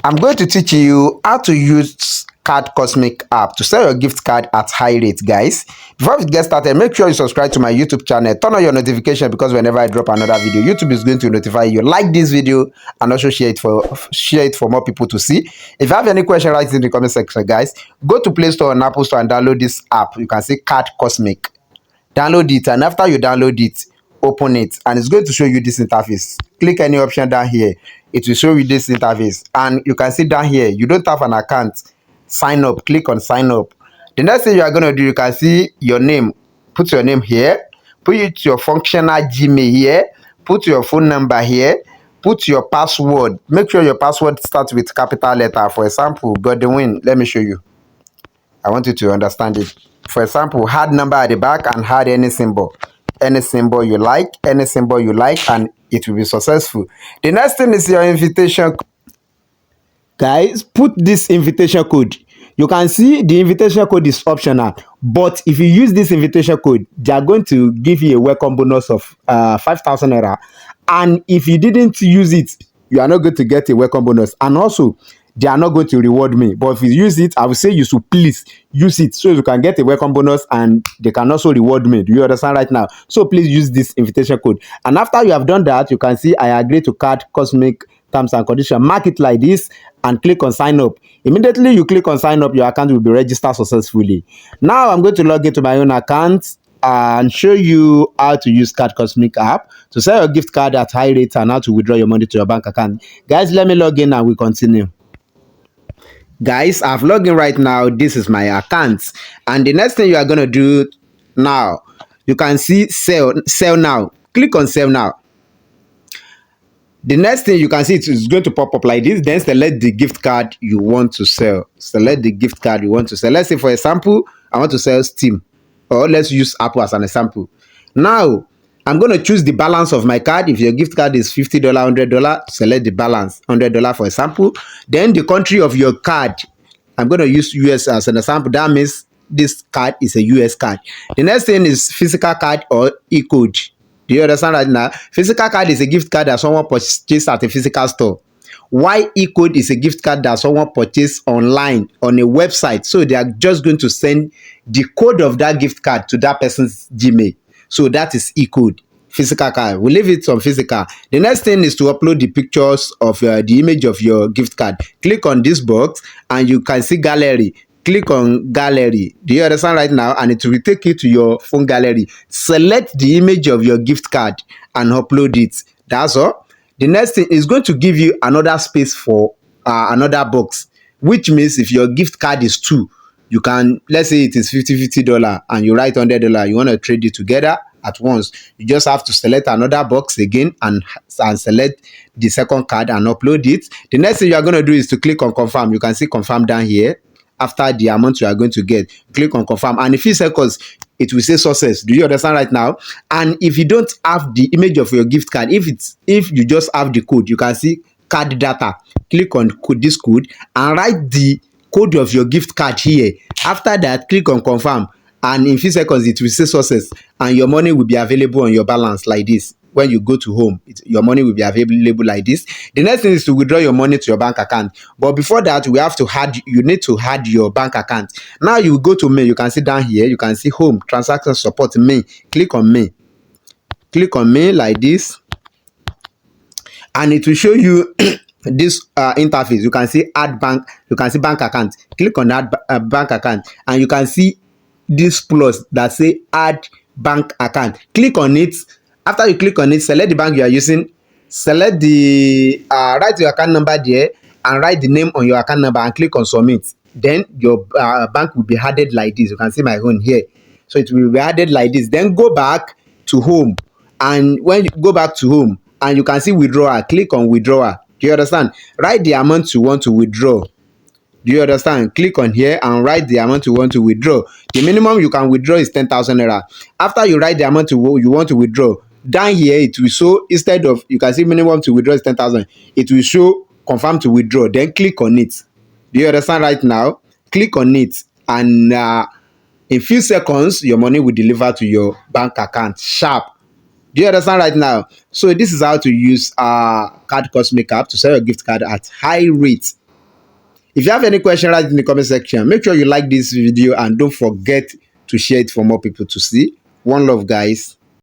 I'm going to teach you how to use Card Cosmic app to sell your gift card at high rate, guys. Before we get started, make sure you subscribe to my YouTube channel. Turn on your notification because whenever I drop another video, YouTube is going to notify you. Like this video and also share it for more people to see. If you have any question, write it in the comment section, guys. Go to Play Store and Apple Store and download this app. You can see Card Cosmic. Download it, and after you download it, open it, and it's going to show you this interface. Click any option down here, it will show you this interface, and you can see down here you don't have an account, sign up. Click on sign up. The next thing you are going to do, you can see your name. Put your name here, put it your functional Gmail here, put your phone number here, put your password. Make sure your password starts with capital letter. For example, Godwin. Let me show you. I want you to understand it. For example, hard number at the back and hard any symbol. Any symbol you like, and it will be successful. The next thing is your invitation. Guys, put this invitation code. You can see the invitation code is optional, but if you use this invitation code, they are going to give you a welcome bonus of 5,000 naira. And if you didn't use it, you are not going to get a welcome bonus. And also, they are not going to reward me. But if you use it, I will say you should please use it so you can get a welcome bonus and they can also reward me. Do you understand right now? So please use this invitation code. And after you have done that, you can see I agree to Card Cosmic terms and conditions. Mark it like this and click on sign up. Immediately you click on sign up, your account will be registered successfully. Now I'm going to log into my own account and show you how to use Card Cosmic app to sell your gift card at high rates and how to withdraw your money to your bank account. Guys, let me log in and we continue. Guys, I've logged in right now. This is my account, and the next thing you are going to do now, you can see sell now. Click on sell now. The next thing you can see, it is going to pop up like this. Then select the gift card you want to sell. Select the gift card you want to sell. Let's say, for example, I want to sell Steam, or let's use Apple as an example. Now I'm going to choose the balance of my card. If your gift card is $50, $100, select the balance, $100 for example. Then the country of your card, I'm going to use US as an example. That means this card is a US card. The next thing is physical card or e-code. Do you understand right now? Physical card is a gift card that someone purchased at a physical store. Why e-code is a gift card that someone purchased online on a website. So they are just going to send the code of that gift card to that person's Gmail. So that is e-code, physical card. We leave it on physical. The next thing is to upload the pictures of the image of your gift card. Click on this box and you can see gallery. Click on gallery. Do you understand right now? And it will take you to your phone gallery. Select the image of your gift card and upload it. That's all. The next thing is going to give you another space for another box, which means if your gift card is 2, you can, let's say it is $50 and you write $100, you want to trade it together at once. You just have to select another box again and select the second card and upload it. The next thing you are going to do is to click on confirm. You can see confirm down here. After the amount you are going to get, click on confirm, and in a few seconds it will say success. Do you understand right now? And if you don't have the image of your gift card, if you just have the code, you can see card data. Click on this code and write the code of your gift card here. After that, click on confirm, and in few seconds it will say success, and your money will be available on your balance like this. When you go to home, your money will be available like this. The next thing is to withdraw your money to your bank account. But before that, you need to add your bank account. Now you go to me. You can see down here. You can see home, transaction support, me. Click on me. Click on me like this, and it will show you this interface. You can see add bank. You can see bank account. Click on add bank account, and you can see this plus that say add bank account. Click on it. After you click on it, select the bank you are using. Select the write your account number there and write the name on your account number and click on submit. Then your bank will be added like this. You can see my own here. So it will be added like this. Then go back to home, and when you go back to home and you can see withdrawal, click on withdrawal. Do you understand? Write the amount you want to withdraw. Do you understand? Click on here and write the amount you want to withdraw. The minimum you can withdraw is 10,000 naira. After you write the amount you want to withdraw, down here it will show, instead of, you can see minimum to withdraw is 10,000, it will show confirm to withdraw. Then click on it. Do you understand right now? Click on it, and in few seconds your money will deliver to your bank account sharp. Do you understand right now? So this is how to use Card Cosmic app to sell your gift card at high rate. If you have any question, write in the comment section. Make sure you like this video and don't forget to share it for more people to see. One love, guys.